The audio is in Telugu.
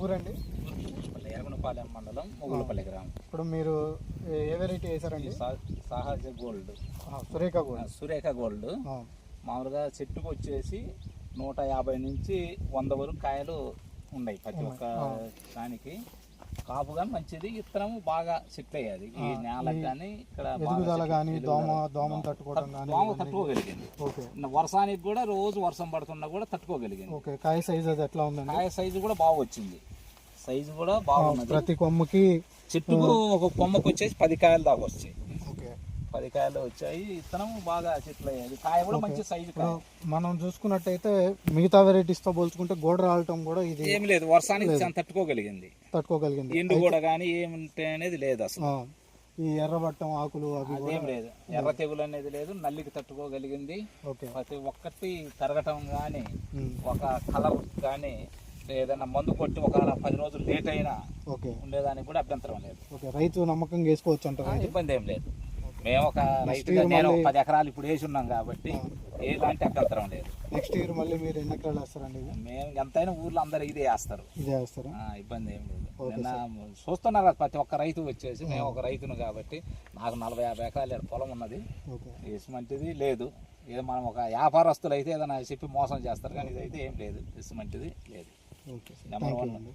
ఊరండి? ఎరగనపాలెం మండలం మొగులపల్లి గ్రామం. ఇప్పుడు మీరు ఏ వెరైటీ వేసారండి? సహజ గోల్డ్, సురేఖ గోల్డ్. మామూలుగా చెట్టుకు వచ్చేసి 150 నుంచి 100 వరకు కాయలు ఉన్నాయి ప్రతి ఒక్క దానికి. కాపు కానీ మంచిది, విత్తనం బాగా సెట్ అయ్యేది ఈ నేలకు కానీ ఇక్కడ దోమ తట్టుకోగలిగింది. వర్షానికి కూడా రోజు వర్షం పడుతున్నా కూడా తట్టుకోగలిగింది. కాయ సైజు అది ఎట్లా ఉందండి? కాయ సైజు కూడా బాగా వచ్చింది, సైజు కూడా బాగున్నది. ప్రతి కొమ్మకి చెట్టుకు ఒక కొమ్మకు వచ్చేసి 10 కాయలు దాకా వచ్చాయి. 10 కాయలు వచ్చాయి, విత్తనం బాగా చెట్లు అయ్యేది, కాయ కూడా మంచి సైజు. మనం చూసుకున్నట్టయితే మిగతా వెరైటీస్ తో పోల్చుకుంటే గోడ రావటం కూడా ఇది ఏం లేదు, వర్షానికి తట్టుకోగలిగింది. ఎండు కూడా కానీ ఏమింటే అనేది లేదు అసలు. ఈ ఎర్రబట్టం ఆకులు అదేం లేదు, ఎర్ర తెగులు అనేది లేదు, నల్లికి తట్టుకోగలిగింది. ప్రతి ఒక్కటి తరగటం కానీ ఒక కలర్ కానీ ఏదైనా మందు కొట్టి ఒక 10 రోజులు లేట్ అయినా ఉండేదానికి కూడా అభ్యంతరం లేదు. రైతు నమ్మకంగా వేసుకోవచ్చు అంటారు, ఇబ్బంది ఏం లేదు. మేము ఒక రైతుగా నేను 10 ఎకరాలు ఇప్పుడు వేసి ఉన్నాం కాబట్టి ఎలాంటి అభ్యంతరం లేదు. నెక్స్ట్ ఇయర్ మళ్ళీ మీరు ఎన్ని ఎకరాలు వేస్తారండి? మేము ఎంతైనా ఊర్లో అందరు ఇదే వేస్తారు, ఇబ్బంది ఏం లేదు. చూస్తున్నారు ప్రతి ఒక్క రైతు వచ్చేసి, మేము ఒక రైతును కాబట్టి నాకు 40-50 ఎకరాలు పొలం ఉన్నది, ఇసుమంటిది లేదు. ఏదో మనం ఒక వ్యాపారస్తులు అయితే ఏదైనా చెప్పి మోసం చేస్తారు, కానీ ఇదైతే ఏం లేదు, ఇసుమంటిది లేదు. నెంబర్ 1.